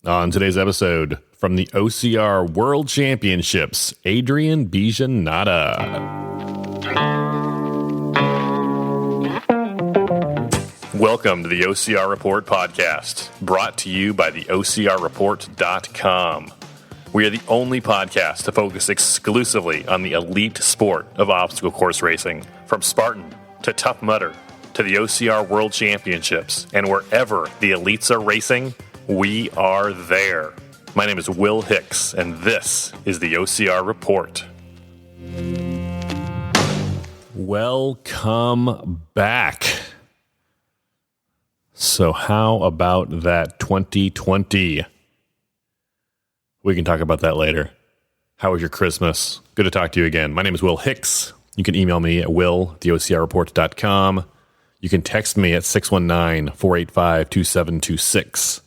On today's episode, from the OCR World Championships, Adrian Biji. Welcome to the OCR Report podcast, brought to you by the OCRreport.com. We are the only podcast to focus exclusively on the elite sport of obstacle course racing, from Spartan to Tough Mudder to the OCR World Championships, and wherever the elites are racing, we are there. My name is Will Hicks, and this is the OCR Report. Welcome back. So how about that 2020? We can talk about that later. How was your Christmas? Good to talk to you again. My name is Will Hicks. You can email me at will@theocrreport.com. You can text me at 619-485-2726.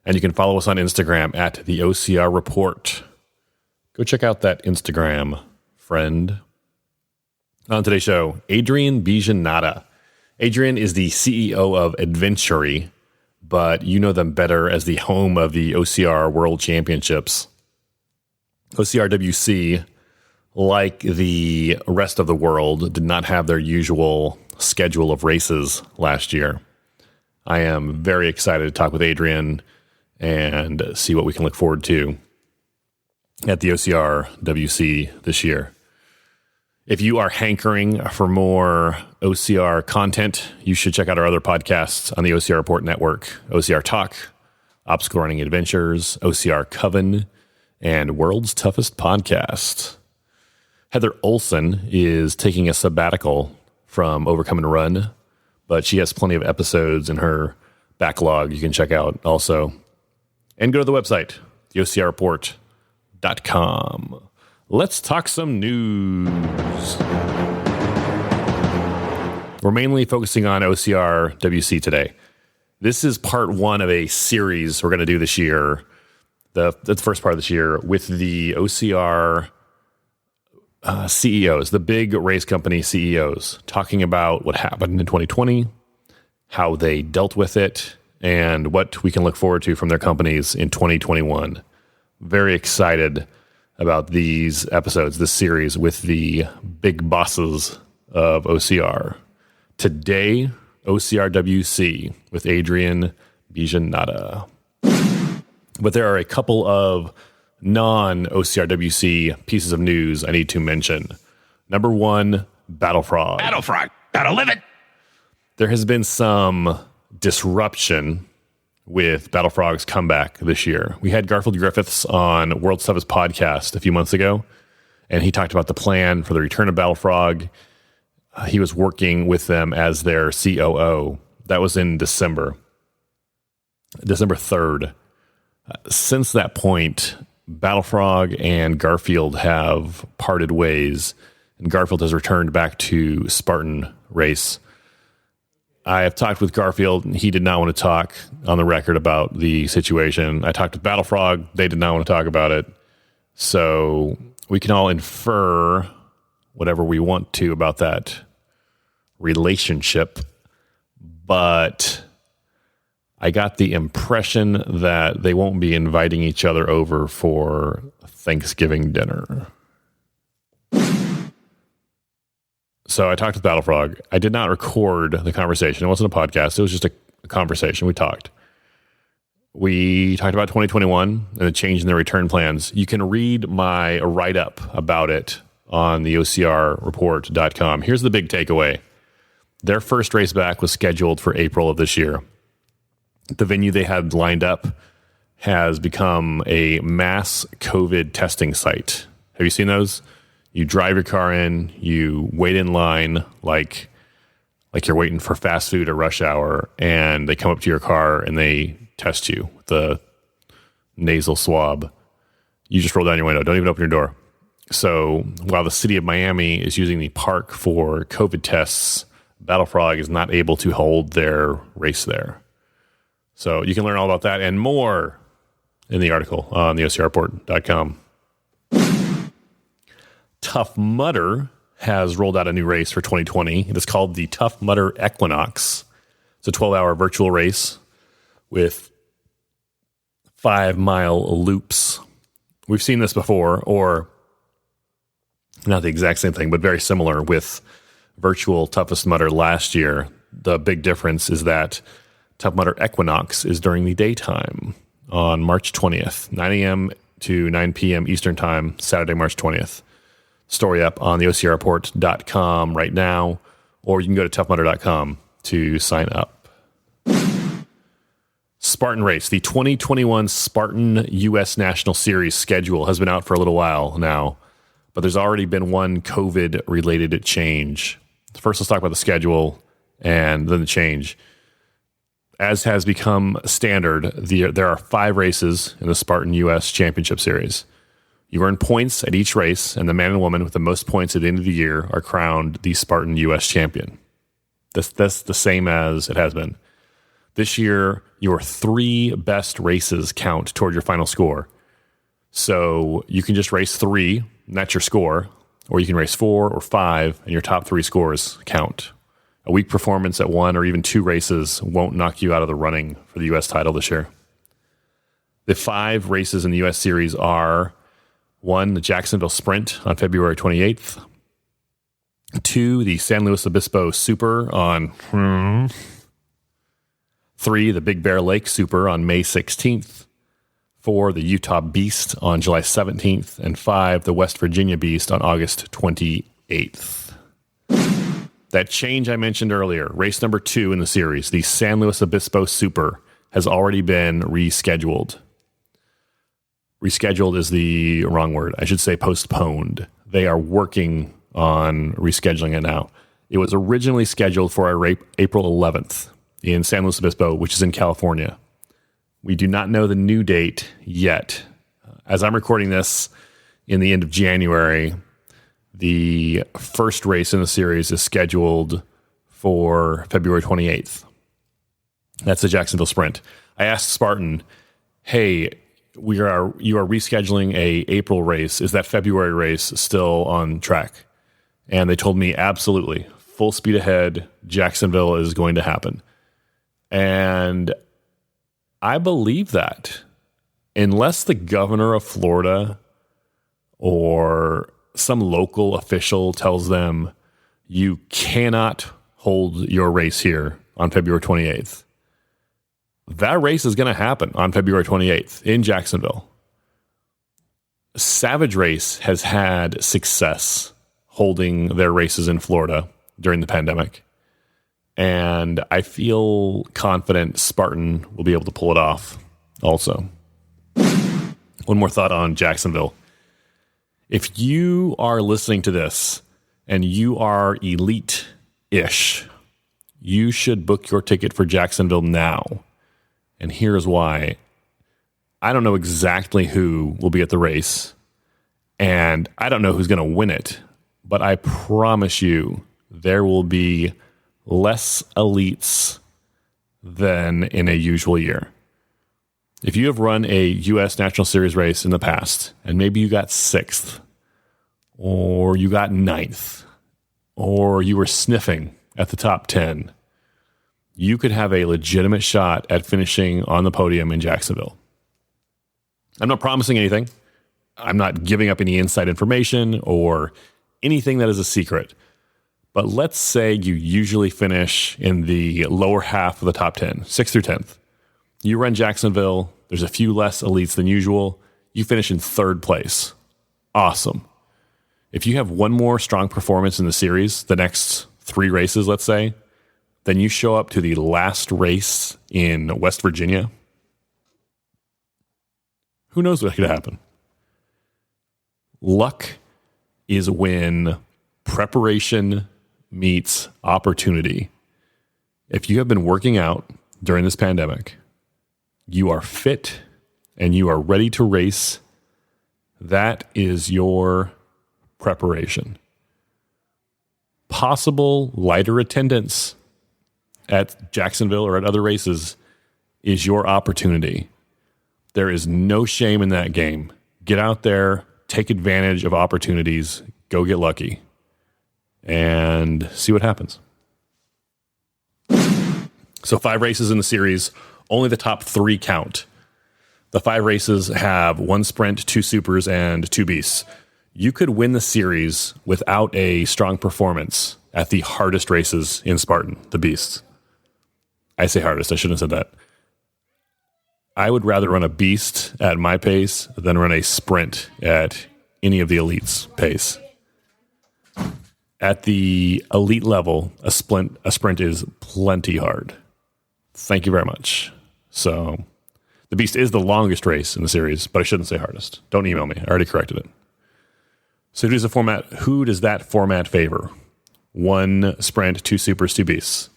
And you can follow us on Instagram at the OCR Report. Go check out that Instagram, friend. On today's show, Adrian Biji. Adrian is the CEO of Adventury, but you know them better as the home of the OCR World Championships. OCRWC, like the rest of the world, did not have their usual schedule of races last year. I am very excited to talk with Adrian and see what we can look forward to at the OCRWC this year. If you are hankering for more OCR content, you should check out our other podcasts on the OCR Report Network: OCR Talk, Obstacle Running Adventures, OCR Coven, and World's Toughest Podcast. Heather Olson is taking a sabbatical from Overcome and Run, but she has plenty of episodes in her backlog you can check out also. And go to the website, theocrreport.com. Let's talk some news. We're mainly focusing on OCRWC today. This is part one of a series we're going to do this year. That's the first part of this year with the OCR CEOs, the big race company CEOs, talking about what happened in 2020, how they dealt with it, and what we can look forward to from their companies in 2021. Very excited about these episodes, this series with the big bosses of OCR. Today, OCRWC with Adrian Biji. But there are a couple of non-OCRWC pieces of news I need to mention. Number one, Battle Frog. Battle Frog. Gotta live it. There has been some disruption with Battle Frog's comeback this year. We had Garfield Griffiths on World's Toughest Podcast a few months ago, and he talked about the plan for the return of Battle Frog. He was working with them as their COO. That was in December 3rd. Since that point, Battle Frog and Garfield have parted ways, and Garfield has returned back to Spartan race. I have talked with Garfield, and he did not want to talk on the record about the situation. I talked with Battle Frog. They did not want to talk about it. So we can all infer whatever we want to about that relationship. But I got the impression that they won't be inviting each other over for Thanksgiving dinner. So I talked with Battle Frog. I did not record the conversation. It wasn't a podcast. It was just a conversation. We talked about 2021 and the change in their return plans. You can read my write-up about it on the OCRreport.com. Here's the big takeaway. Their first race back was scheduled for April of this year. The venue they had lined up has become a mass COVID testing site. Have you seen those? You drive your car in, you wait in line like you're waiting for fast food at rush hour, and they come up to your car and they test you with the nasal swab. You just roll down your window. Don't even open your door. So while the city of Miami is using the park for COVID tests, Battle Frog is not able to hold their race there. So you can learn all about that and more in the article on the OCRreport.com. Tough Mudder has rolled out a new race for 2020. It is called the Tough Mudder Equinox. It's a 12-hour virtual race with 5-mile loops. We've seen this before, or not the exact same thing, but very similar with virtual Toughest Mudder last year. The big difference is that Tough Mudder Equinox is during the daytime on March 20th, 9 a.m. to 9 p.m. Eastern Time, Saturday, March 20th. Story up on the OCRreport.com right now, or you can go to toughmudder.com to sign up. Spartan Race, the 2021 Spartan U.S. National Series schedule has been out for a little while now, but there's already been one COVID-related change. First, let's talk about the schedule and then the change. As has become standard, there are 5 races in the Spartan U.S. Championship Series. You earn points at each race, and the man and woman with the most points at the end of the year are crowned the Spartan U.S. champion. That's the same as it has been. This year, your 3 best races count toward your final score. So you can just race 3, and that's your score, or you can race 4 or 5, and your top 3 scores count. A weak performance at 1 or even 2 races won't knock you out of the running for the U.S. title this year. The 5 races in the U.S. Series are 1, the Jacksonville Sprint on February 28th. 2, the San Luis Obispo Super on 3, the Big Bear Lake Super on May 16th. 4, the Utah Beast on July 17th. And 5, the West Virginia Beast on August 28th. That change I mentioned earlier, race number 2 in the series, the San Luis Obispo Super, has already been rescheduled. Rescheduled is the wrong word. I should say postponed. They are working on rescheduling it now. It was originally scheduled for April 11th in San Luis Obispo, which is in California. We do not know the new date yet. As I'm recording this in the end of January, the first race in the series is scheduled for February 28th. That's the Jacksonville Sprint. I asked Spartan, hey, you are rescheduling a April race. Is that February race still on track? And they told me, absolutely. Full speed ahead. Jacksonville is going to happen. And I believe that. Unless the governor of Florida or some local official tells them you cannot hold your race here on February 28th, that race is going to happen on February 28th in Jacksonville. Savage Race has had success holding their races in Florida during the pandemic, and I feel confident Spartan will be able to pull it off also. One more thought on Jacksonville. If you are listening to this and you are elite-ish, you should book your ticket for Jacksonville now. And here's why. I don't know exactly who will be at the race, and I don't know who's going to win it, but I promise you there will be less elites than in a usual year. If you have run a U.S. National Series race in the past, and maybe you got 6th, or you got 9th, or you were sniffing at the top 10, you could have a legitimate shot at finishing on the podium in Jacksonville. I'm not promising anything. I'm not giving up any inside information or anything that is a secret. But let's say you usually finish in the lower half of the top 10, 6th through 10th. You run Jacksonville, there's a few less elites than usual. You finish in 3rd place. Awesome. If you have one more strong performance in the series, the next 3 races, let's say, then you show up to the last race in West Virginia. Who knows what could happen? Luck is when preparation meets opportunity. If you have been working out during this pandemic, you are fit and you are ready to race, that is your preparation. Possible lighter attendance at Jacksonville or at other races is your opportunity. There is no shame in that game. Get out there, take advantage of opportunities, go get lucky, and see what happens. So 5 races in the series, only the top 3 count. The 5 races have 1 sprint, 2 supers, and 2 beasts. You could win the series without a strong performance at the hardest races in Spartan, the beasts. I say hardest. I shouldn't have said that. I would rather run a beast at my pace than run a sprint at any of the elites' pace. At the elite level, a sprint is plenty hard. Thank you very much. So the beast is the longest race in the series, but I shouldn't say hardest. Don't email me. I already corrected it. So who does that format favor? 1 sprint, 2 supers, 2 beasts.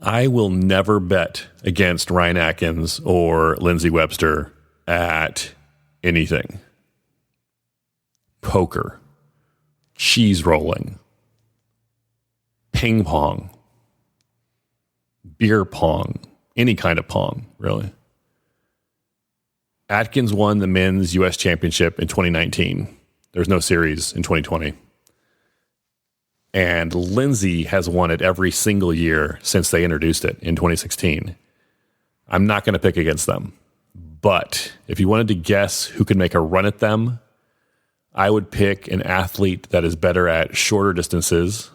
I will never bet against Ryan Atkins or Lindsey Webster at anything. Poker, cheese rolling, ping pong, beer pong, any kind of pong, really. Atkins won the men's U.S. championship in 2019. There's no series in 2020. And Lindsey has won it every single year since they introduced it in 2016. I'm not going to pick against them. But if you wanted to guess who could make a run at them, I would pick an athlete that is better at shorter distances,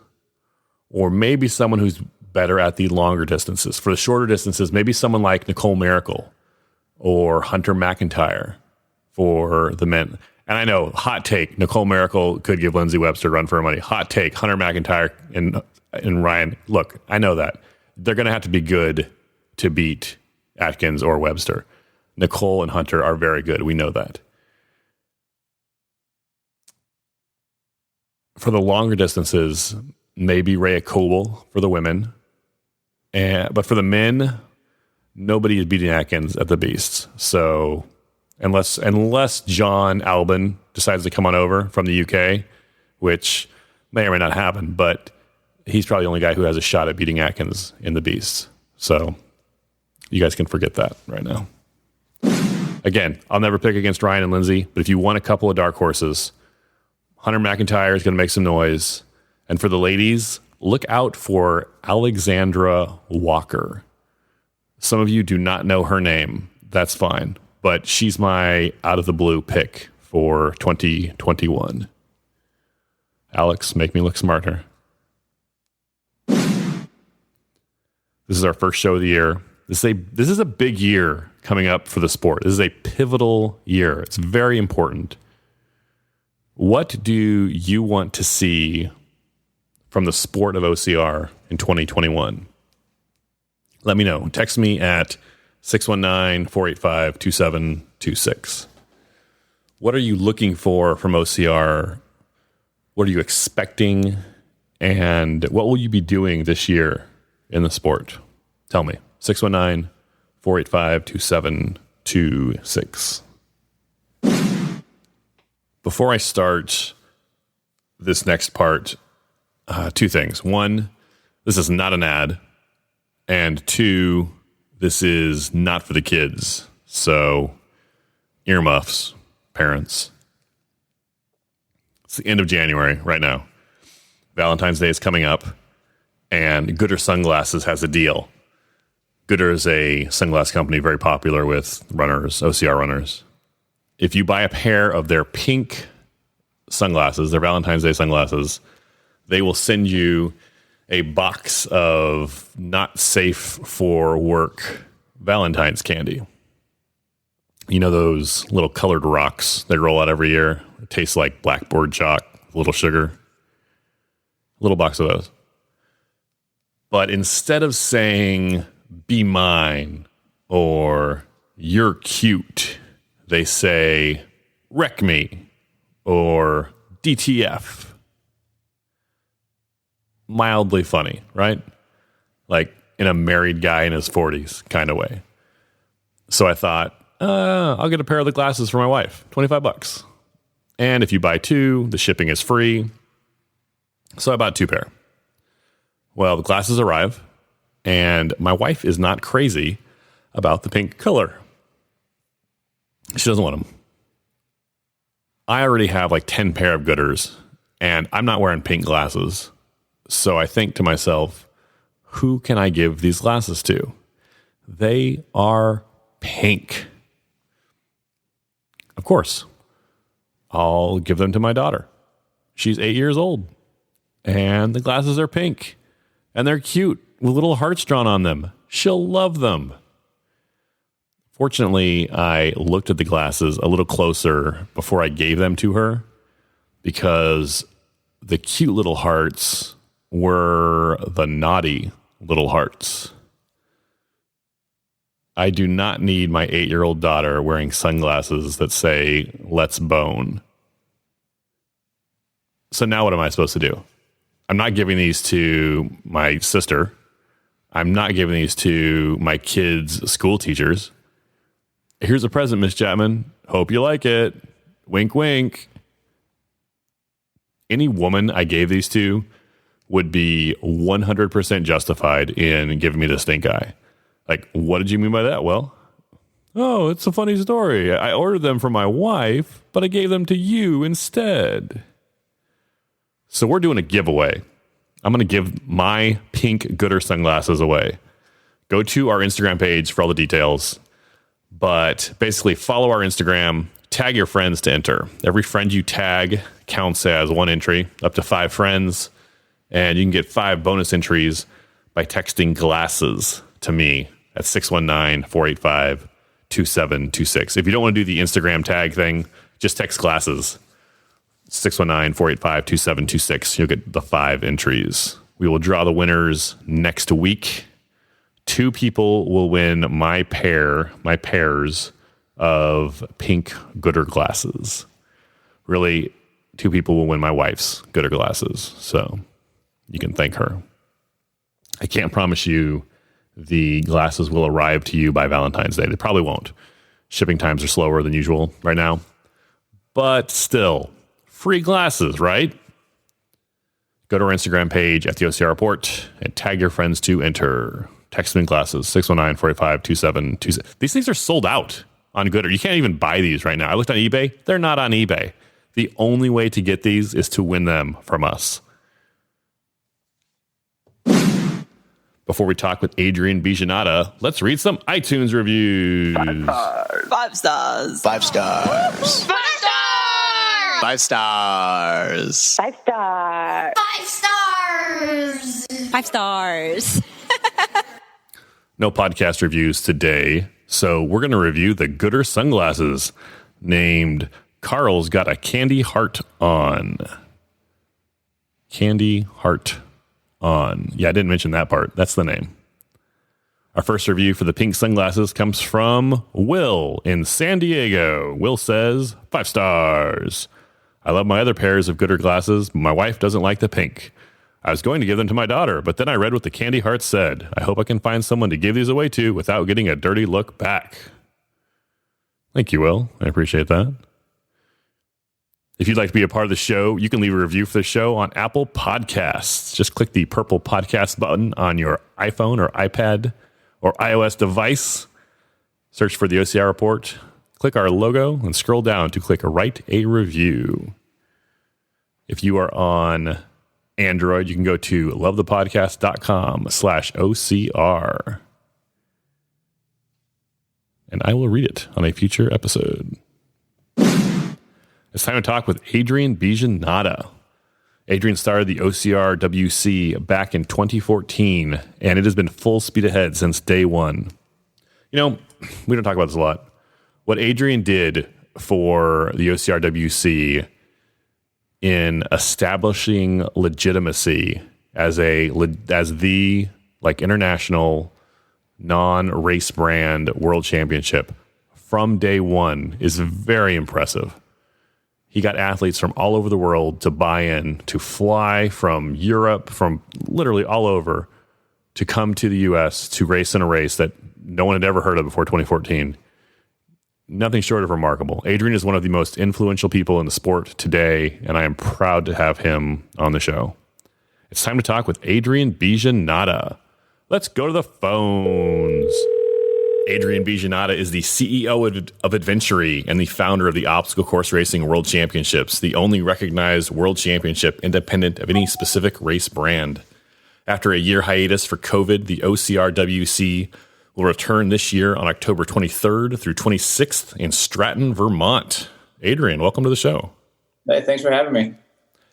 or maybe someone who's better at the longer distances. For the shorter distances, maybe someone like Nicole Miracle or Hunter McIntyre for the men. And I know, hot take, Nicole Miracle could give Lindsey Webster a run for her money. Hot take, Hunter McIntyre and Ryan. Look, I know that. They're going to have to be good to beat Atkins or Webster. Nicole and Hunter are very good. We know that. For the longer distances, maybe Rhea Coble for the women. But for the men, nobody is beating Atkins at the beasts. So unless John Albin decides to come on over from the UK, which may or may not happen, but he's probably the only guy who has a shot at beating Atkins in the beasts. So you guys can forget that right now. Again, I'll never pick against Ryan and Lindsey, but if you want a couple of dark horses, Hunter McIntyre is going to make some noise. And for the ladies, look out for Alexandra Walker. Some of you do not know her name. That's fine. But she's my out-of-the-blue pick for 2021. Alex, make me look smarter. This is our first show of the year. This is a big year coming up for the sport. This is a pivotal year. It's very important. What do you want to see from the sport of OCR in 2021? Let me know. Text me at 619-485-2726. What are you looking for from OCR? What are you expecting? And what will you be doing this year in the sport? Tell me. 619-485-2726. Before I start this next part, 2 things. 1, this is not an ad. And 2, this is not for the kids. So, earmuffs, parents. It's the end of January right now. Valentine's Day is coming up, and Gooder Sunglasses has a deal. Gooder is a sunglass company very popular with runners, OCR runners. If you buy a pair of their pink sunglasses, their Valentine's Day sunglasses, they will send you a box of not safe for work Valentine's candy. You know those little colored rocks they roll out every year? It tastes like blackboard chalk, a little sugar. A little box of those. But instead of saying, be mine, or you're cute, they say, wreck me, or DTF. Mildly funny, right? Like in a married guy in his 40s kind of way. So I thought, I'll get a pair of the glasses for my wife, $25. And if you buy 2, the shipping is free. So I bought 2 pair. Well, the glasses arrive, and my wife is not crazy about the pink color. She doesn't want them. I already have like 10 pair of Gooders, and I'm not wearing pink glasses. So I think to myself, who can I give these glasses to? They are pink. Of course, I'll give them to my daughter. She's 8 years old, and the glasses are pink, and they're cute with little hearts drawn on them. She'll love them. Fortunately, I looked at the glasses a little closer before I gave them to her because the cute little hearts were the naughty little hearts. I do not need my 8-year-old daughter wearing sunglasses that say, "Let's bone." So now what am I supposed to do? I'm not giving these to my sister. I'm not giving these to my kids' school teachers. Here's a present, Miss Chapman. Hope you like it. Wink, wink. Any woman I gave these to would be 100% justified in giving me the stink eye. Like, what did you mean by that? Well, oh, it's a funny story. I ordered them for my wife, but I gave them to you instead. So we're doing a giveaway. I'm going to give my pink Gooder sunglasses away. Go to our Instagram page for all the details. But basically, follow our Instagram, tag your friends to enter. Every friend you tag counts as one entry, up to 5 friends. And you can get 5 bonus entries by texting glasses to me at 619-485-2726. If you don't want to do the Instagram tag thing, just text glasses. 619-485-2726. You'll get the 5 entries. We will draw the winners next week. 2 people will win my pairs of pink Gooder glasses. Really, 2 people will win my wife's Gooder glasses. So you can thank her. I can't promise you the glasses will arrive to you by Valentine's Day. They probably won't. Shipping times are slower than usual right now. But still, free glasses, right? Go to our Instagram page at the OCR Report and tag your friends to enter. Text me glasses, 619-485-2726. These things are sold out on Gooder. You can't even buy these right now. I looked on eBay. They're not on eBay. The only way to get these is to win them from us. Before we talk with Adrian Biji, let's read some iTunes reviews. 5 stars. 5 stars. 5 stars. 5 stars. 5 stars. 5 stars. 5 stars. No podcast reviews today, so we're going to review the Gooder sunglasses named Carl's Got a Candy Heart On. Candy Heart On. Yeah, I didn't mention that part. That's the name. Our first review for the pink sunglasses comes from Will in San Diego. Will says, 5 stars. I love my other pairs of Gooder glasses, but my wife doesn't like the pink. I was going to give them to my daughter, but then I read what the candy heart said. I hope I can find someone to give these away to without getting a dirty look back. Thank you, Will. I appreciate that. If you'd like to be a part of the show, you can leave a review for the show on Apple Podcasts. Just click the purple podcast button on your iPhone or iPad or iOS device. Search for the OCR Report. Click our logo and scroll down to click Write a Review. If you are on Android, you can go to lovethepodcast.com/OCR. And I will read it on a future episode. It's time to talk with Adrian Biji. Adrian started the OCR WC back in 2014, and it has been full speed ahead since day one. You know, we don't talk about this a lot. What Adrian did for the OCR WC in establishing legitimacy as the international non-race brand world championship from day one is very impressive. He got athletes from all over the world to buy in, to fly from Europe, from literally all over, to come to the U.S. to race in a race that no one had ever heard of before 2014. Nothing short of remarkable. Adrian is one of the most influential people in the sport today, and I am proud to have him on the show. It's time to talk with Adrian Biji. Let's go to the phones. Adrian Biji is the CEO of Adventury and the founder of the Obstacle Course Racing World Championships, the only recognized world championship independent of any specific race brand. After a year hiatus for COVID, the OCRWC will return this year on October 23rd through 26th in Stratton, Vermont. Adrian, welcome to the show. Hey, thanks for having me.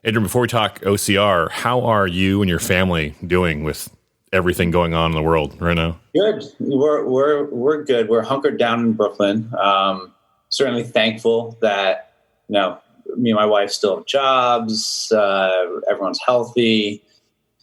Adrian, before we talk OCR, how are you and your family doing with everything going on in the world right now? Good. We're good. We're hunkered down in Brooklyn. Certainly thankful that me and my wife still have jobs. Everyone's healthy.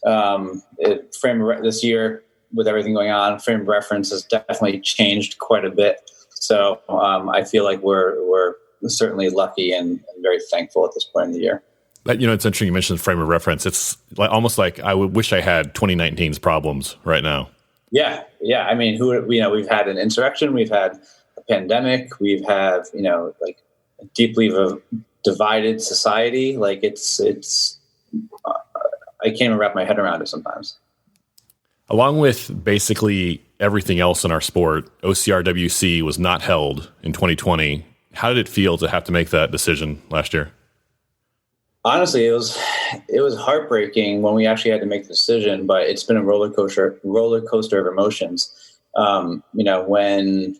This year, with everything going on, frame of reference has definitely changed quite a bit. So I feel like we're certainly lucky and very thankful at this point in the year. But, it's interesting you mentioned frame of reference. It's almost like I wish I had 2019's problems right now. Yeah. I mean, we've had an insurrection, we've had a pandemic, we've had a deeply divided society. Like it's I can't even wrap my head around it sometimes. Along with basically everything else in our sport, OCRWC was not held in 2020. How did it feel to have to make that decision last year? Honestly, it was heartbreaking when we actually had to make the decision, but it's been a roller coaster of emotions. When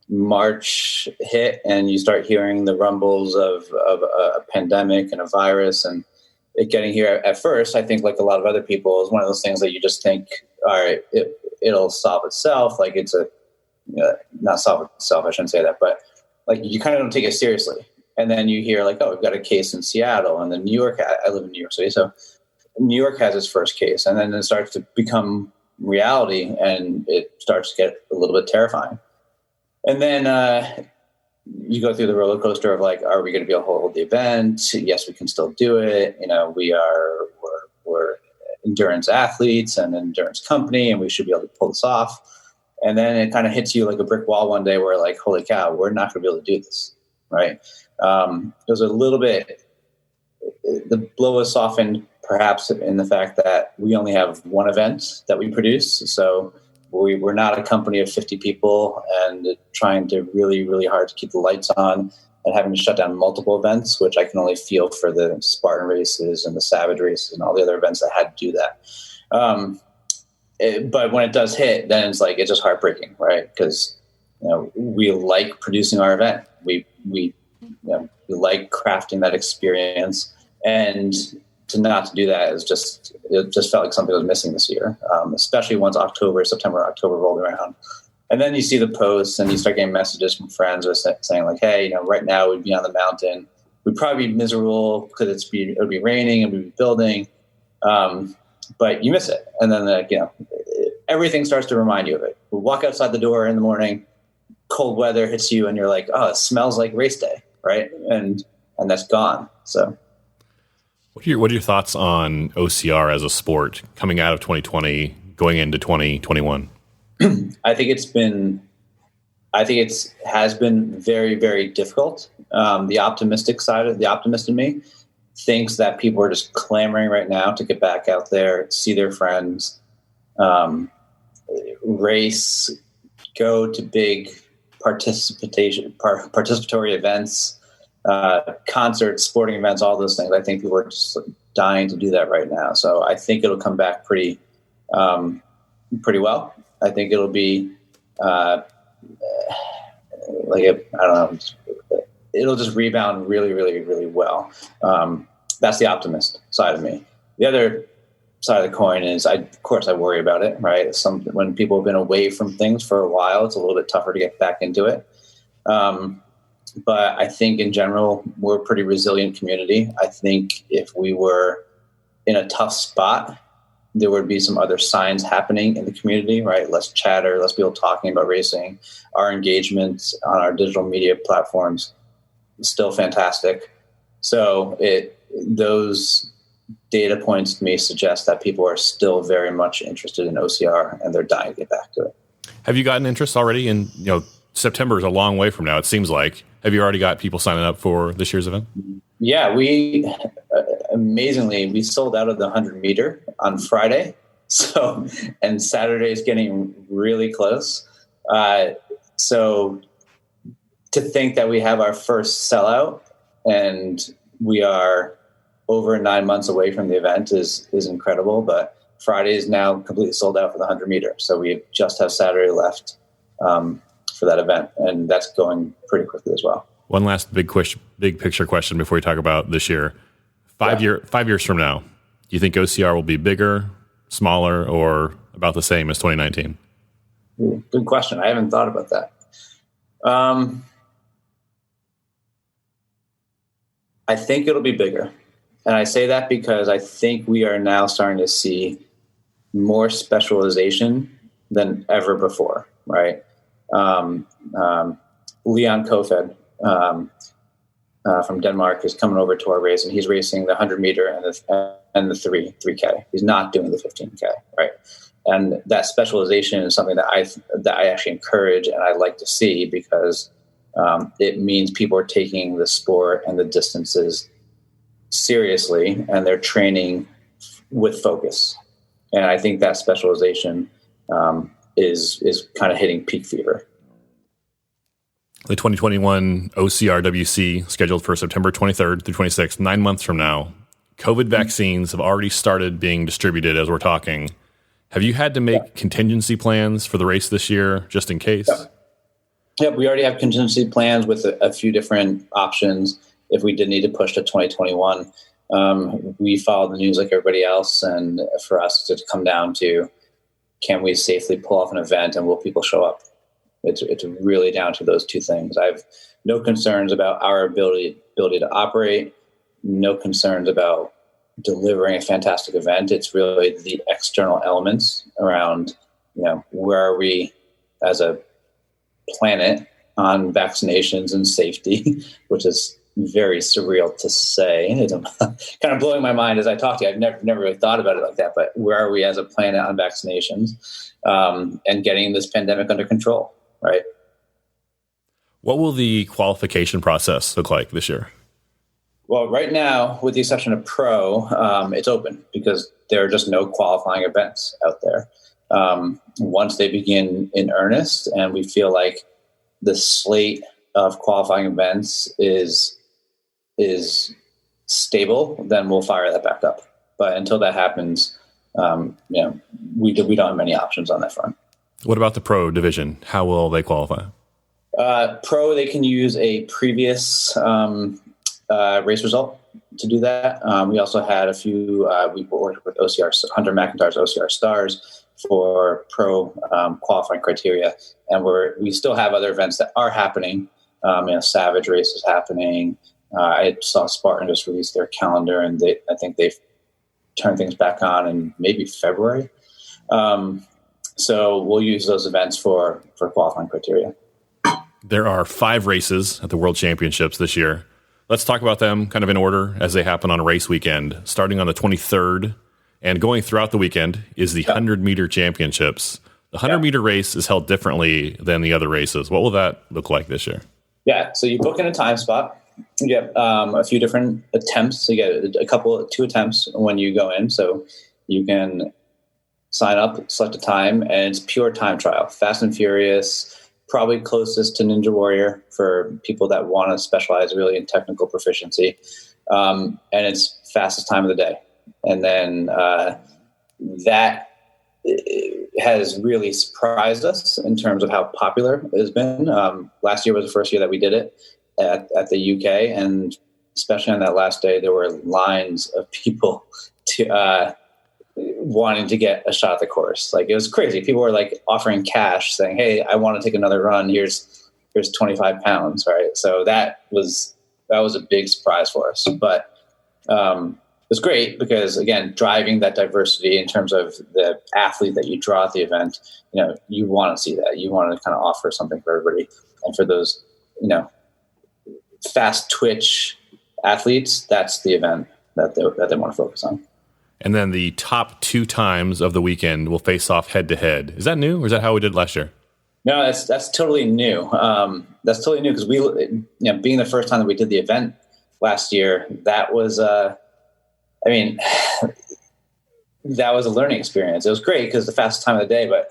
March hit and you start hearing the rumbles of a pandemic and a virus and it getting here at first, I think like a lot of other people, is one of those things that you just think, all right, it'll solve itself. Like not solve itself, I shouldn't say that, but like you kind of don't take it seriously. And then you hear like, oh, we've got a case in Seattle, and then New York. I live in New York City, so New York has its first case, and then it starts to become reality, and it starts to get a little bit terrifying. And then you go through the roller coaster of like, are we going to be able to hold the event? Yes, we can still do it. We're endurance athletes and an endurance company, and we should be able to pull this off. And then it kind of hits you like a brick wall one day, where like, holy cow, we're not going to be able to do this, right? It was a little bit, the blow was softened perhaps in the fact that we only have one event that we produce. So we're not a company of 50 people and trying to really, really hard to keep the lights on and having to shut down multiple events, which I can only feel for the Spartan races and the Savage races and all the other events that had to do that. But when it does hit, then it's like, it's just heartbreaking, right? Because, we like producing our event. We like crafting that experience, and to do that it just felt like something was missing this year, especially once September, October rolled around. And then you see the posts and you start getting messages from friends saying like, hey, right now we'd be on the mountain. We'd probably be miserable because it would be raining and we'd be building. But you miss it. And then everything starts to remind you of it. We walk outside the door in the morning, cold weather hits you and you're like, oh, it smells like race day. Right. And that's gone. So what are your thoughts on OCR as a sport coming out of 2020, going into 2021? I think it has been very, very difficult. The optimist in me thinks that people are just clamoring right now to get back out there, see their friends, race, go to big participatory events, concerts, sporting events, all those things. I think people are just dying to do that right now. So I think it'll come back pretty well. I think it'll be it'll just rebound really, really, really well. That's the optimist side of me. The other side of the coin is, of course, I worry about it, right? When people have been away from things for a while, it's a little bit tougher to get back into it. But I think in general, we're a pretty resilient community. I think if we were in a tough spot, there would be some other signs happening in the community, right? Less chatter, less people talking about racing. Our engagement on our digital media platforms is still fantastic. So those data points to me suggest that people are still very much interested in OCR and they're dying to get back to it. Have you gotten interest already? And September is a long way from now, it seems like. Have you already got people signing up for this year's event? Yeah, we amazingly sold out of the 100-meter on Friday. So, and Saturday is getting really close. So to think that we have our first sellout and we are over 9 months away from the event is incredible. But Friday is now completely sold out for the 100 meter. So we just have Saturday left for that event, and that's going pretty quickly as well. One last big picture question before we talk about this year. 5 years from now, do you think OCR will be bigger, smaller, or about the same as 2019? Good question. I haven't thought about that. I think it'll be bigger. And I say that because I think we are now starting to see more specialization than ever before, right? Leon Kofed from Denmark is coming over to our race, and he's racing the 100 meter and the 3K. He's not doing the 15K, right? And that specialization is something that I actually encourage and I like to see, because it means people are taking the sport and the distances seriously, and they're training with focus. And I think that specialization is kind of hitting peak fever. The 2021 OCRWC scheduled for September 23rd through 26th, 9 months from now. COVID vaccines have already started being distributed as we're talking. Have you had to make contingency plans for the race this year, just in case? Yeah, we already have contingency plans with a few different options if we did need to push to 2021. We follow the news like everybody else, and for us to come down to, can we safely pull off an event and will people show up? It's really down to those two things. I have no concerns about our ability to operate, no concerns about delivering a fantastic event. It's really the external elements around, where are we as a planet on vaccinations and safety, which is very surreal to say. It's kind of blowing my mind as I talk to you. I've never really thought about it like that, but where are we as a planet on vaccinations and getting this pandemic under control, right? What will the qualification process look like this year? Well, right now, with the exception of pro, it's open because there are just no qualifying events out there. Once they begin in earnest and we feel like the slate of qualifying events is stable, then we'll fire that back up. But until that happens, we don't have many options on that front. What about the pro division? How will they qualify? Pro, they can use a previous race result to do that. We also had a few, we worked with OCR, Hunter McIntyre's OCR Stars for pro qualifying criteria. And we still have other events that are happening. Savage Race is happening. I saw Spartan just release their calendar, and I think they've turned things back on in maybe February. So we'll use those events for qualifying criteria. There are 5 races at the World Championships this year. Let's talk about them kind of in order as they happen on a race weekend. Starting on the 23rd and going throughout the weekend is the 100-meter championships. The 100-meter race is held differently than the other races. What will that look like this year? Yeah, so you book in a time spot. You get a few different attempts. So you get 2 attempts when you go in. So you can sign up, select a time, and it's pure time trial. Fast and Furious, probably closest to Ninja Warrior for people that want to specialize really in technical proficiency. And it's fastest time of the day. And then that has really surprised us in terms of how popular it has been. Last year was the first year that we did it at the UK. And especially on that last day, there were lines of people wanting to get a shot at the course. Like, it was crazy. People were like offering cash saying, hey, I want to take another run. Here's 25 pounds. Right. So that was a big surprise for us, but it was great because, again, driving that diversity in terms of the athlete that you draw at the event, you want to see that. You want to kind of offer something for everybody. And for those, fast twitch athletes, that's the event that they want to focus on. And then the top 2 times of the weekend will face off head to head. Is that new, or is that how we did last year? No, that's totally new. That's totally new because we, being the first time that we did the event last year, that was, that was a learning experience. It was great because the fastest time of the day, but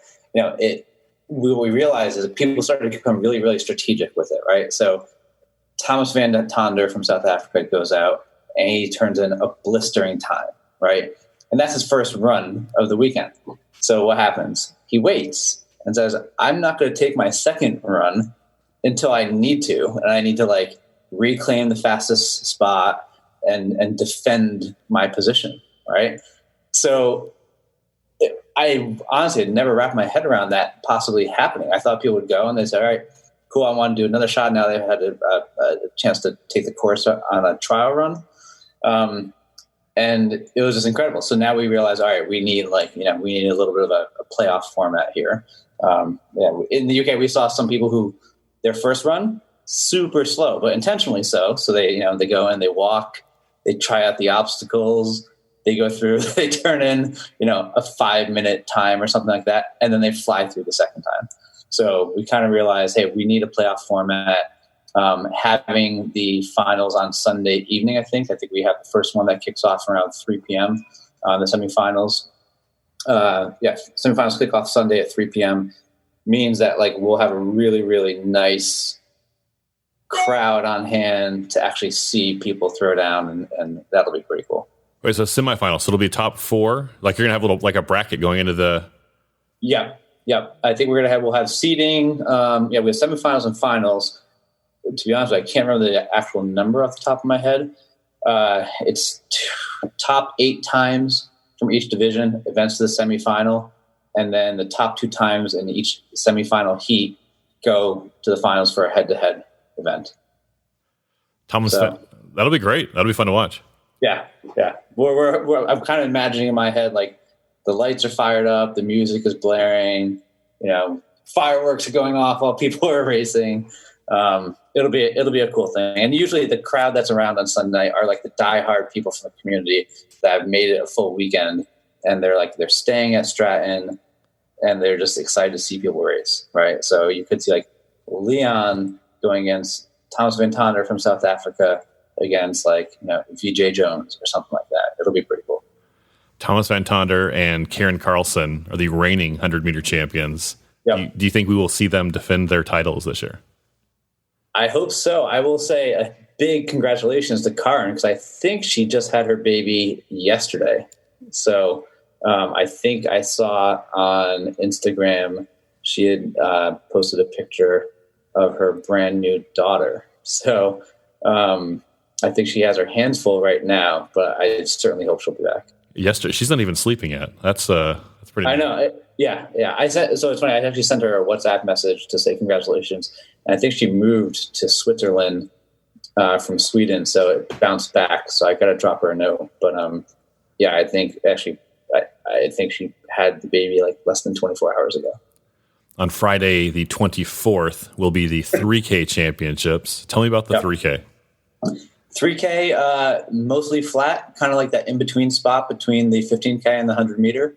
what we realized is that people started to become really, really strategic with it, right? So Thomas van Tonder from South Africa goes out and he turns in a blistering time. Right. And that's his first run of the weekend. So what happens? He waits and says, I'm not going to take my second run until I need to. And I need to like reclaim the fastest spot and defend my position. Right. So I honestly had never wrapped my head around that possibly happening. I thought people would go and they say, all right, cool, I want to do another shot. Now they've had a chance to take the course on a trial run. And it was just incredible. So now we realize, all right, we need a little bit of a playoff format here. In the UK, we saw some people who their first run, super slow, but intentionally so. So they go in, they walk, they try out the obstacles, they go through, they turn in, a 5-minute time or something like that. And then they fly through the second time. So we kind of realized, hey, we need a playoff format. Having the finals on Sunday evening, I think we have the first one that kicks off around 3 p.m. The semifinals. Semifinals kick off Sunday at 3 p.m. means that like we'll have a really, really nice crowd on hand to actually see people throw down, and that'll be pretty cool. Wait, so semifinals. So it'll be top 4. Like you're gonna have a bracket going into the. Yep. I think we'll have seeding. We have semifinals and finals. To be honest, I can't remember the actual number off the top of my head. It's top 8 times from each division advance to the semifinal, and then the top 2 times in each semifinal heat go to the finals for a head-to-head event. Thomas, that'll be great. That'll be fun to watch. Yeah. I'm kind of imagining in my head like the lights are fired up, the music is blaring, fireworks are going off while people are racing. It'll be a cool thing. And usually the crowd that's around on Sunday night are like the diehard people from the community that have made it a full weekend. And they're staying at Stratton and they're just excited to see people race. Right. So you could see like Leon going against Thomas Van Tonder from South Africa against VJ Jones or something like that. It'll be pretty cool. Thomas Van Tonder and Karen Carlson are the reigning 100-meter champions. Yep. Do you think we will see them defend their titles this year? I hope so. I will say a big congratulations to Karen because I think she just had her baby yesterday. So I think I saw on Instagram she had posted a picture of her brand new daughter. So I think she has her hands full right now, but I certainly hope she'll be back. Yesterday, she's not even sleeping yet. That's pretty. I know. Yeah. So it's funny. I actually sent her a WhatsApp message to say congratulations. And I think she moved to Switzerland from Sweden, so it bounced back. So I got to drop her a note. But I think I think she had the baby like less than 24 hours ago. On Friday, the 24th, will be the 3K championships. Tell me about the 3K. 3K, mostly flat, kind of like that in-between spot between the 15K and the 100-meter.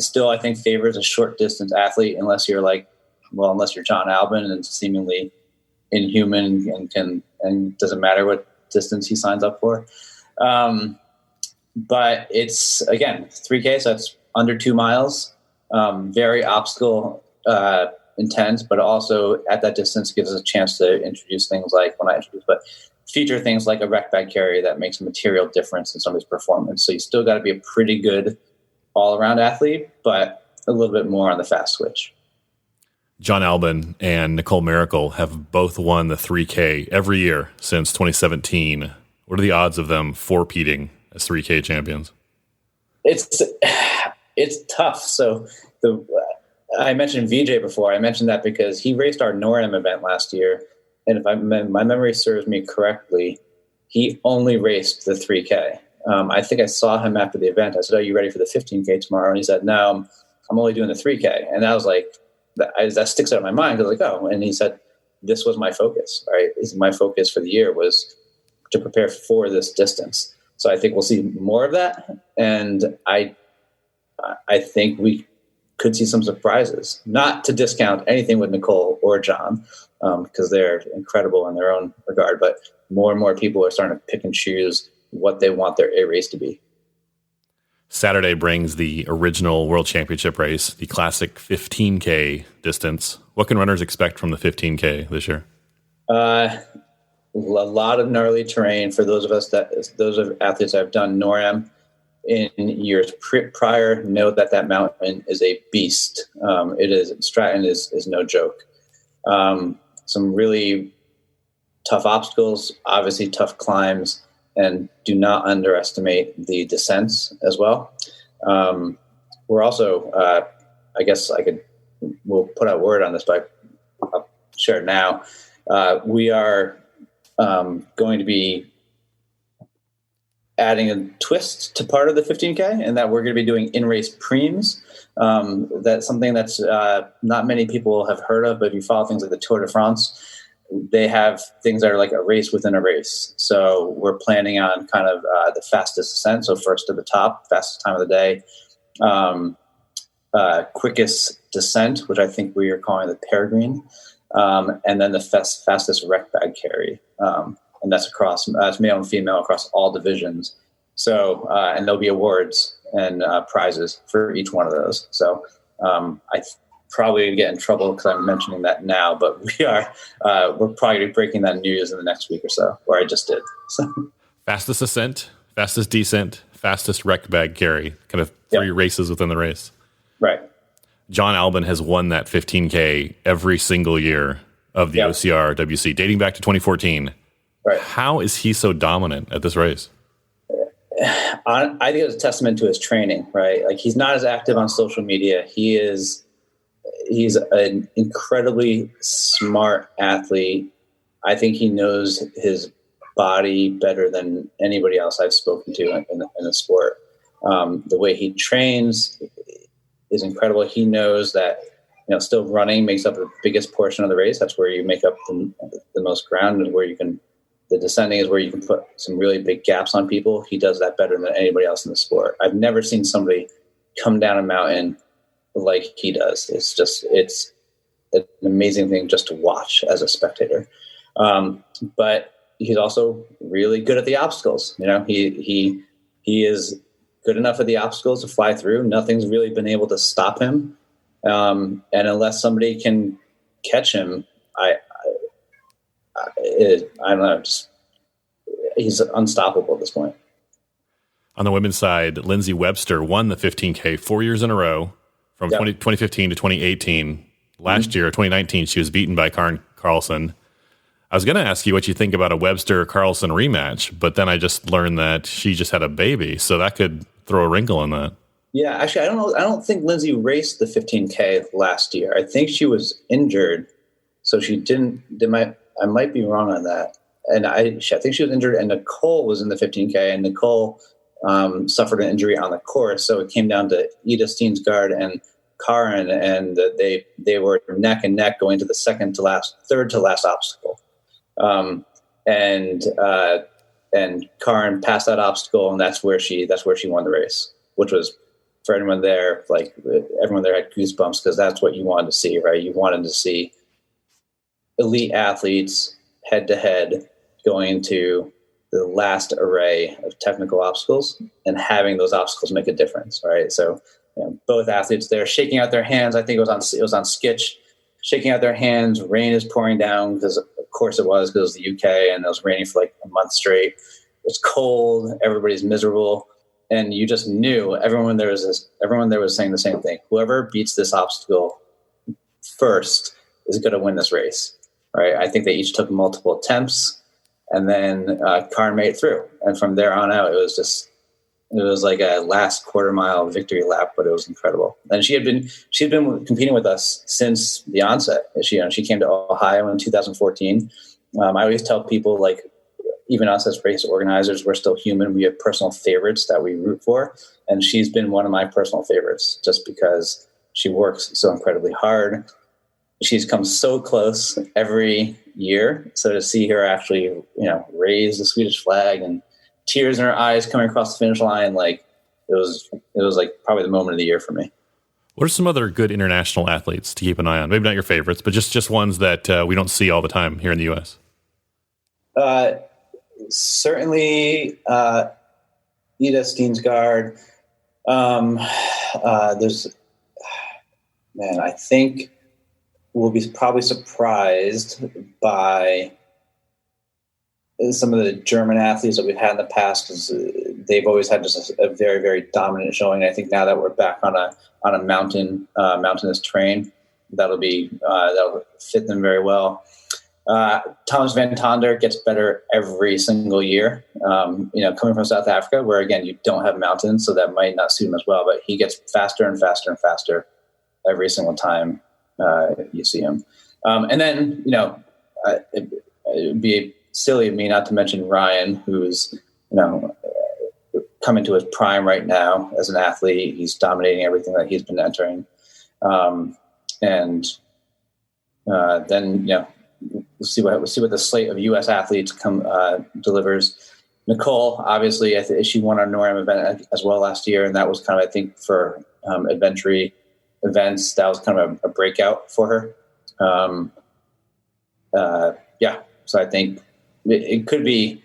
Still, I think favors a short distance athlete unless you're John Albin and seemingly inhuman and doesn't matter what distance he signs up for. But it's, again, 3K, so that's under 2 miles. Very obstacle intense, but also at that distance gives us a chance to introduce things like, well, not introduce, but feature things like a rec bag carry that makes a material difference in somebody's performance. So you still got to be a pretty good all-around athlete, but a little bit more on the fast switch. John Albin and Nicole Miracle have both won the 3K every year since 2017. What are the odds of them four-peating as 3K champions? It's tough. So I mentioned VJ before. I mentioned that because he raced our NORAM event last year. And if my memory serves me correctly, he only raced the 3K. I think I saw him after the event. I said, "Are you ready for the 15K tomorrow?" And he said, "No, I'm only doing the 3K." And that was like, that sticks out in my mind. I was like, "Oh," and he said, "This was my focus, right? My focus for the year was to prepare for this distance." So I think we'll see more of that. And I think we could see some surprises, not to discount anything with Nicole or John, because they're incredible in their own regard, but more and more people are starting to pick and choose what they want their A race to be. Saturday brings the original World Championship race, the classic 15K distance. What can runners expect from the 15K this year? A lot of gnarly terrain for those of athletes that have done NORAM. in years prior know that mountain is a beast. Stratton is no joke. Some really tough obstacles, obviously tough climbs, and do not underestimate the descents as well. We're also, I guess we'll put out word on this, but I'll share it now. We are going to be adding a twist to part of the 15K, and that we're going to be doing in-race preems. That's something that's not many people have heard of, but if you follow things like the Tour de France, they have things that are like a race within a race. So we're planning on kind of the fastest ascent, so first to the top, fastest time of the day, quickest descent, which I think we are calling the peregrine, and then the fastest rec bag carry. And that's male and female across all divisions. So, and there'll be awards and prizes for each one of those. So, I probably get in trouble because I'm mentioning that now, but we're probably going to be breaking that news in the next week or so, or I just did. So. Fastest ascent, fastest descent, fastest rec bag carry, kind of three races within the race. Right. John Albin has won that 15K every single year of the OCR WC, dating back to 2014. Right. How is he so dominant at this race? I think it's a testament to his training, right? Like, he's not as active on social media. He's an incredibly smart athlete. I think he knows his body better than anybody else I've spoken to in the sport. The way he trains is incredible. He knows that, still running makes up the biggest portion of the race. That's where you make up the most ground, and where the descending is where you can put some really big gaps on people. He does that better than anybody else in the sport. I've never seen somebody come down a mountain like he does. It's an amazing thing just to watch as a spectator. But he's also really good at the obstacles. He is good enough at the obstacles to fly through. Nothing's really been able to stop him. And unless somebody can catch him, I don't know. He's unstoppable at this point. On the women's side, Lindsay Webster won the 15K 4 years in a row from 2015 to 2018. Last year, 2019, she was beaten by Karen Carlson. I was going to ask you what you think about a Webster-Carlson rematch, but then I just learned that she just had a baby, so that could throw a wrinkle in that. Yeah, actually, I don't know. I don't think Lindsay raced the 15K last year. I think she was injured, so she didn't. I might be wrong on that. And I think she was injured, and Nicole was in the 15K, and Nicole suffered an injury on the course, so it came down to Ida Steensgaard and Karen, and they were neck and neck going to the third to last obstacle. And Karen passed that obstacle, and that's where she won the race, which was, for everyone there, everyone there had goosebumps, because that's what you wanted to see, right? You wanted to see elite athletes head to head going into the last array of technical obstacles and having those obstacles make a difference, right? So, both athletes there shaking out their hands. I think it was on Skitch, shaking out their hands. Rain is pouring down, because of course it was, because it was the UK, and it was raining for like a month straight. It's cold. Everybody's miserable. And you just knew everyone there was saying the same thing. Whoever beats this obstacle first is going to win this race, right? I think they each took multiple attempts, and then Karen made it through. And from there on out, it was like a last quarter mile victory lap, but it was incredible. And she'd been competing with us since the onset. She came to Ohio in 2014. I always tell people, like, even us as race organizers, we're still human. We have personal favorites that we root for. And she's been one of my personal favorites, just because she works so incredibly hard. She's come so close every year. So to see her actually, raise the Swedish flag and tears in her eyes coming across the finish line, like, it was like probably the moment of the year for me. What are some other good international athletes to keep an eye on? Maybe not your favorites, but just ones that we don't see all the time here in the U.S. Certainly, Ida Steensgaard. I think we'll be probably surprised by some of the German athletes that we've had in the past, because they've always had just a very, very dominant showing. And I think now that we're back on a mountainous terrain, that'll fit them very well. Thomas Van Tonder gets better every single year. Coming from South Africa, where again you don't have mountains, so that might not suit him as well. But he gets faster and faster and faster every single time you see him. And then it'd be silly of me not to mention Ryan, who's coming to his prime right now as an athlete. He's dominating everything that he's been entering, then we'll see what the slate of U.S. athletes delivers. Nicole, obviously, she won our NORAM event as well last year, and that was kind of, I think, for adventure events, that was kind of a breakout for her. So I think it could be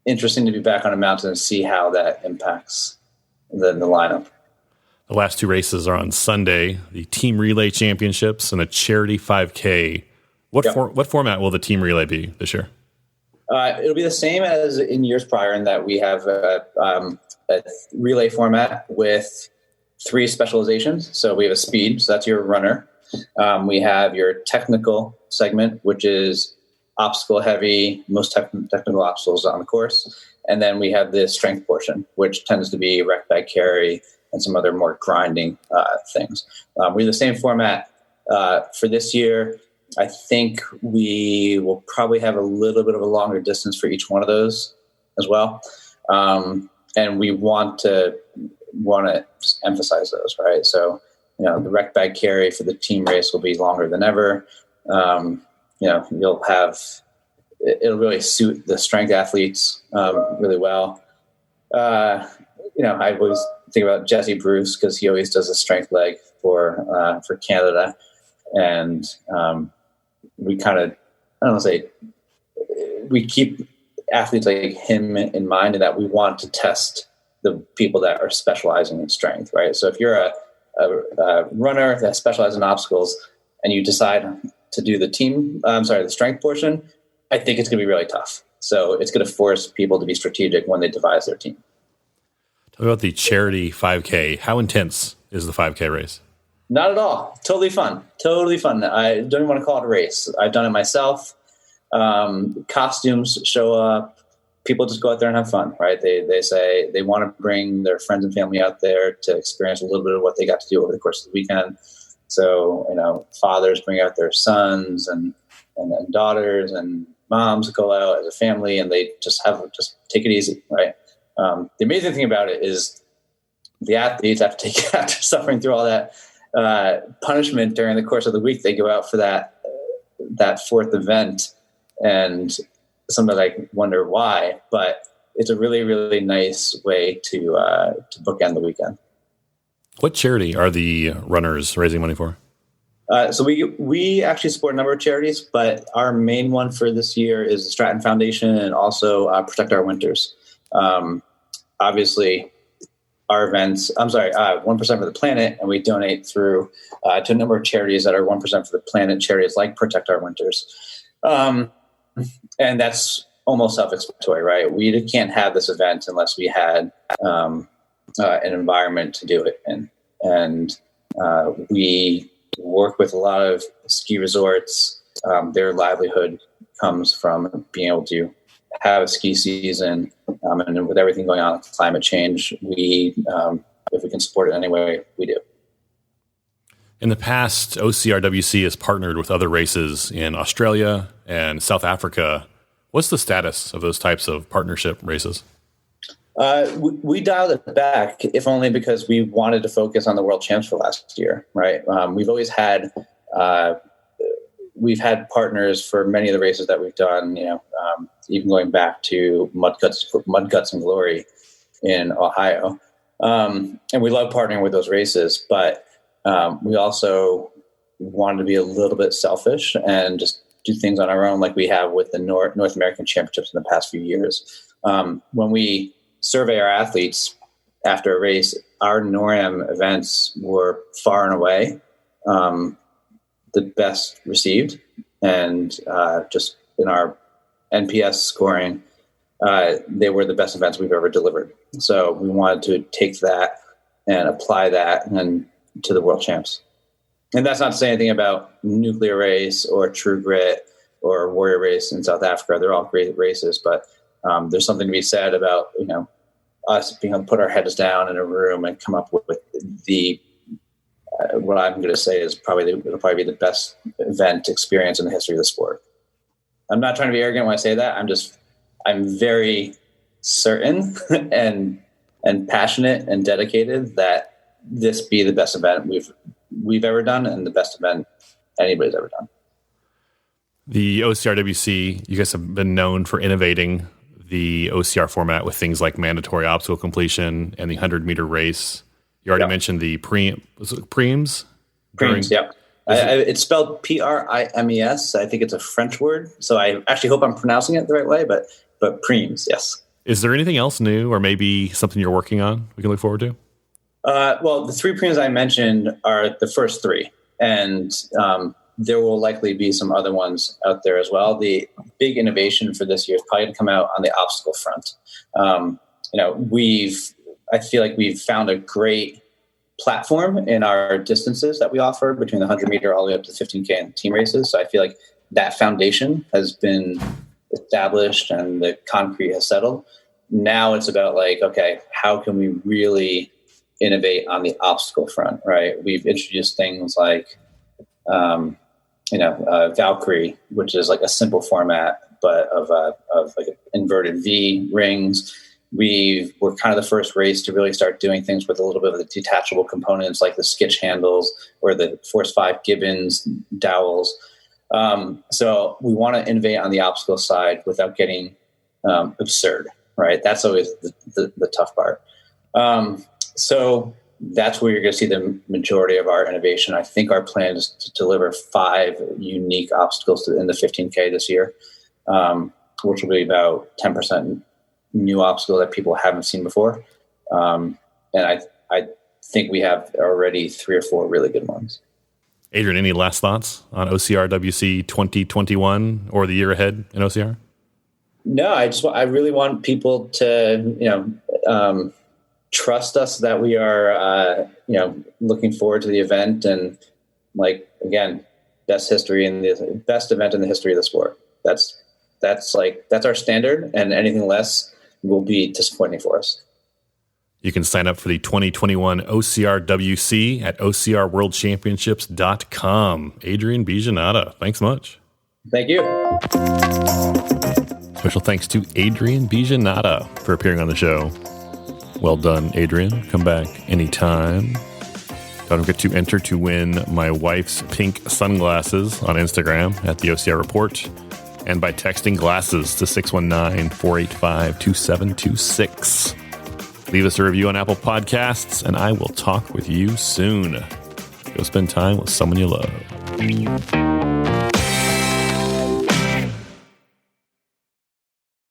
interesting to be back on a mountain and see how that impacts the lineup. The last two races are on Sunday, the Team Relay Championships and the Charity 5K. What format will the Team Relay be this year? It'll be the same as in years prior in that we have a relay format with 3 specializations. So we have a speed, so that's your runner. We have your technical segment, which is obstacle heavy, most technical obstacles on the course. And then we have the strength portion, which tends to be rec bag carry and some other more grinding things. We have the same format for this year. I think we will probably have a little bit of a longer distance for each one of those as well. And we want to just emphasize those, right? So, the rec bag carry for the team race will be longer than ever. It'll really suit the strength athletes really well. I always think about Jesse Bruce because he always does a strength leg for Canada. And we kind of, I don't want to say, we keep athletes like him in mind, and that we want to test the people that are specializing in strength, right? So if you're a runner that specializes in obstacles and you decide to do the strength portion, I think it's going to be really tough. So it's going to force people to be strategic when they devise their team. Talk about the Charity 5K. How intense is the 5K race? Not at all. Totally fun. I don't even want to call it a race. I've done it myself. Costumes show up. People just go out there and have fun, right? They say they want to bring their friends and family out there to experience a little bit of what they got to do over the course of the weekend. So, fathers bring out their sons and daughters, and moms go out as a family, and they just take it easy, right? The amazing thing about it is the athletes after suffering through all that punishment during the course of the week, they go out for that fourth event, and sometimes I wonder why, but it's a really, really nice way to bookend the weekend. What charity are the runners raising money for? So we actually support a number of charities, but our main one for this year is the Stratton Foundation and also Protect Our Winters. Obviously, our events, 1% for the planet, and we donate through to a number of charities that are 1% for the planet, charities like Protect Our Winters. And that's almost self-explanatory, right? We can't have this event unless we had an environment to do it in. And we work with a lot of ski resorts. Their livelihood comes from being able to have a ski season. And with everything going on with climate change, if we can support it anyway, we do. In the past, OCRWC has partnered with other races in Australia and South Africa. What's the status of those types of partnership races? We dialed it back, if only because we wanted to focus on the World Champs for last year, right? We've always had partners for many of the races that we've done. Even going back to Mud Guts and Glory in Ohio, and we love partnering with those races, but we also wanted to be a little bit selfish and just do things on our own, like we have with the North American Championships in the past few years. When we survey our athletes after a race, our NORAM events were far and away the best received, and just in our NPS scoring, they were the best events we've ever delivered. So we wanted to take that and apply that and to the world champs. And that's not to say anything about Nuclear Race or True Grit or Warrior Race in South Africa. They're all great races, but there's something to be said about, us being able to put our heads down in a room and come up with the what I'm going to say is it'll probably be the best event experience in the history of the sport. I'm not trying to be arrogant when I say that. I'm very certain and passionate and dedicated that this be the best event we've ever done and the best event anybody's ever done. The OCRWC, you guys have been known for innovating the OCR format with things like mandatory obstacle completion and the 100-meter race. You already mentioned the preems. Preems, yeah. It's spelled Primes. I think it's a French word, so I actually hope I'm pronouncing it the right way, but preems, yes. Is there anything else new or maybe something you're working on we can look forward to? Well, the 3 preems I mentioned are the first 3, and there will likely be some other ones out there as well. The big innovation for this year is probably going to come out on the obstacle front. I feel like we've found a great platform in our distances that we offer between the 100-meter all the way up to 15K and team races. So I feel like that foundation has been established and the concrete has settled. Now it's about okay, how can we really innovate on the obstacle front, right? We've introduced things like, Valkyrie, which is a simple format, but of inverted V rings. We're kind of the first race to really start doing things with a little bit of the detachable components like the skitch handles or the Force 5 Gibbons dowels. So we want to innovate on the obstacle side without getting absurd, right? That's always the tough part. So that's where you're going to see the majority of our innovation. I think our plan is to deliver 5 unique obstacles in the 15K this year, which will be about 10% new obstacle that people haven't seen before. And I think we have already 3 or 4 really good ones. Adrian, any last thoughts on OCRWC 2021 or the year ahead in OCR? No, I really want people to, trust us that we are, looking forward to the event and again, best event in the history of the sport. That's our standard, and anything less will be disappointing for us. You can sign up for the 2021 OCRWC at OCRWorldChampionships.com. Adrian Biji, thanks much. Thank you. Special thanks to Adrian Biji for appearing on the show. Well done, Adrian. Come back anytime. Don't forget to enter to win my wife's pink sunglasses on Instagram at the OCR Report and by texting glasses to 619-485-2726. Leave us a review on Apple Podcasts, and I will talk with you soon. Go spend time with someone you love.